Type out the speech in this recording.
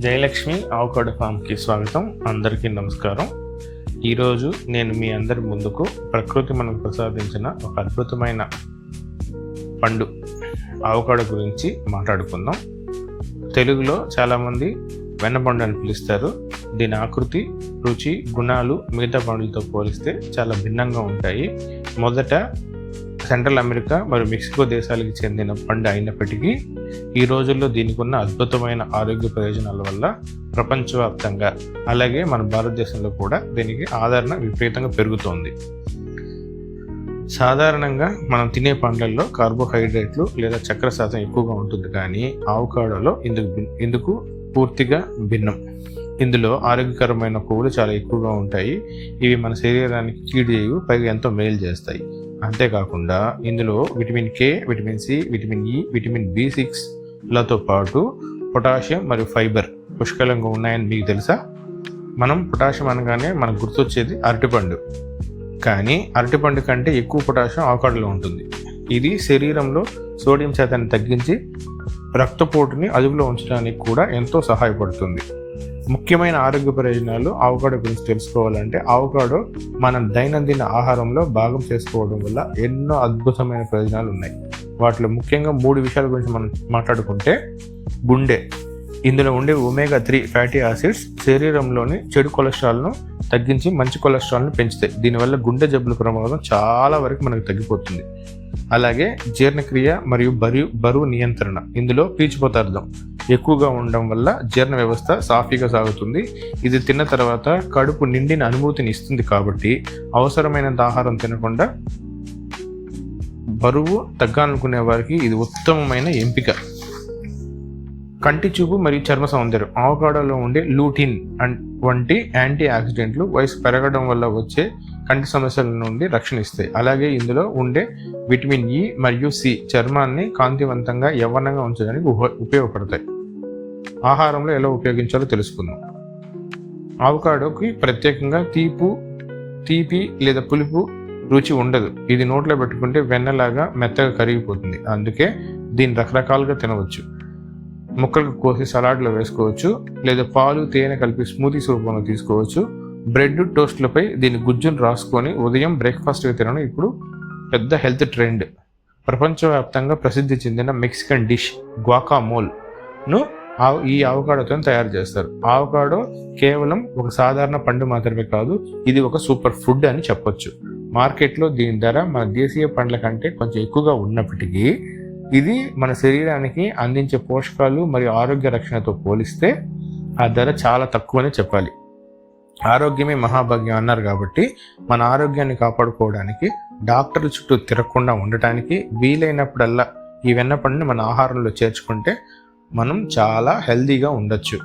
Jayalakshmi avocado ఫామ్కి స్వాగతం. అందరికీ నమస్కారం. ఈరోజు నేను మీ అందరి ముందుకు ప్రకృతి మనకు ప్రసాదించిన ఒక అద్భుతమైన పండు అవకాడో గురించి మాట్లాడుకుందాం. తెలుగులో చాలామంది వెన్నపండు అని పిలుస్తారు. దీని ఆకృతి, రుచి, గుణాలు మిగతా పండ్లతో పోలిస్తే చాలా భిన్నంగా ఉంటాయి. మొదట సెంట్రల్ అమెరికా మరియు మెక్సికో దేశాలకు చెందిన పండు అయినప్పటికీ ఈ రోజుల్లో దీనికి ఉన్న అద్భుతమైన ఆరోగ్య ప్రయోజనాల వల్ల ప్రపంచవ్యాప్తంగా అలాగే మన భారతదేశంలో కూడా దీనికి ఆదరణ విపరీతంగా పెరుగుతోంది. సాధారణంగా మనం తినే పండ్లల్లో కార్బోహైడ్రేట్లు లేదా చక్కెర శాతం ఎక్కువగా ఉంటుంది, కానీ అవకాడోలో ఇందుకు పూర్తిగా భిన్నం. ఇందులో ఆరోగ్యకరమైన కొవ్వులు చాలా ఎక్కువగా ఉంటాయి. ఇవి మన శరీరానికి కీడు చేయు, పైగా ఎంతో మేలు చేస్తాయి. అంతేకాకుండా ఇందులో vitamin K, vitamin C, vitamin E, vitamin B6లతో పాటు పొటాషియం మరియు ఫైబర్ పుష్కలంగా ఉన్నాయని మీకు తెలుసా? మనం పొటాషియం అనగానే మనకు గుర్తొచ్చేది అరటిపండు, కానీ అరటిపండు కంటే ఎక్కువ పొటాషియం అవకాడోలో ఉంటుంది. ఇది శరీరంలో సోడియం శాతాన్ని తగ్గించి రక్తపోటుని అదుపులో ఉంచడానికి కూడా ఎంతో సహాయపడుతుంది. ముఖ్యమైన ఆరోగ్య ప్రయోజనాలు అవకాడో గురించి తెలుసుకోవాలంటే, అవకాడో మన దైనందిన ఆహారంలో భాగం చేసుకోవడం వల్ల ఎన్నో అద్భుతమైన ప్రయోజనాలు ఉన్నాయి. వాటిలో ముఖ్యంగా 3 విషయాల గురించి మనం మాట్లాడుకుంటే, గుండె. ఇందులో ఉండే ఒమేగా 3 ఫ్యాటీ యాసిడ్స్ శరీరంలోని చెడు కొలెస్ట్రాల్ను తగ్గించి మంచి కొలెస్ట్రాల్ను పెంచుతాయి. దీనివల్ల గుండె జబ్బుల ప్రమాదం చాలా వరకు మనకు తగ్గిపోతుంది. అలాగే జీర్ణక్రియ మరియు బరువు నియంత్రణ. ఇందులో పీచు పదార్థం ఎక్కువగా ఉండడం వల్ల జీర్ణ వ్యవస్థ సాఫీగా సాగుతుంది. ఇది తిన్న తర్వాత కడుపు నిండిన అనుభూతిని ఇస్తుంది, కాబట్టి అవసరమైనంత ఆహారం తినకుండా బరువు తగ్గాలనుకునే వారికి ఇది ఉత్తమమైన ఎంపిక. కంటి చూపు మరియు చర్మ సౌందర్యం. అవకాడోలో ఉండే లూటిన్ వంటి యాంటీ ఆక్సిడెంట్లు వయసు పెరగడం వల్ల వచ్చే కంటి సమస్యల నుండి రక్షణ ఇస్తాయి. అలాగే ఇందులో ఉండే విటమిన్ ఇ మరియు సి చర్మాన్ని కాంతివంతంగా యవ్వనంగా ఉంచడానికి ఉపయోగపడతాయి. ఆహారంలో ఎలా ఉపయోగించాలో తెలుసుకుందాం. అవకాడోకి ప్రత్యేకంగా తీపి లేదా పులుపు రుచి ఉండదు. ఇది నోట్లో పెట్టుకుంటే వెన్నలాగా మెత్తగా కరిగిపోతుంది. అందుకే దీన్ని రకరకాలుగా తినవచ్చు. ముక్కలకు కోసి సలాడ్లో వేసుకోవచ్చు, లేదా పాలు, తేనె కలిపి స్మూతీస్ రూపంలో తీసుకోవచ్చు. బ్రెడ్, టోస్ట్లపై దీని గుజ్జును రాసుకొని ఉదయం బ్రేక్ఫాస్ట్గా తినడం ఇప్పుడు పెద్ద హెల్త్ ట్రెండ్. ప్రపంచవ్యాప్తంగా ప్రసిద్ధి చెందిన మెక్సికన్ డిష్ గ్వాకామోల్ను ఈ అవకాడోతో తయారు చేస్తారు. అవకాడో కేవలం ఒక సాధారణ పండు మాత్రమే కాదు, ఇది ఒక సూపర్ ఫుడ్ అని చెప్పొచ్చు. మార్కెట్లో దీని ధర మన దేశీయ పండ్ల కంటే కొంచెం ఎక్కువగా ఉన్నప్పటికీ ఇది మన శరీరానికి అందించే పోషకాలు మరియు ఆరోగ్య రక్షణతో పోలిస్తే ఆ ధర చాలా తక్కువనే చెప్పాలి. ఆరోగ్యమే మహాభాగ్యం అన్నారు కాబట్టి మన ఆరోగ్యాన్ని కాపాడుకోవడానికి డాక్టర్ల చుట్టూ తిరగకుండా ఉండటానికి వీలైనప్పుడల్లా ఈ వెన్నపండుని మన ఆహారంలో చేర్చుకుంటే మనం చాలా హెల్తీగా ఉండొచ్చు.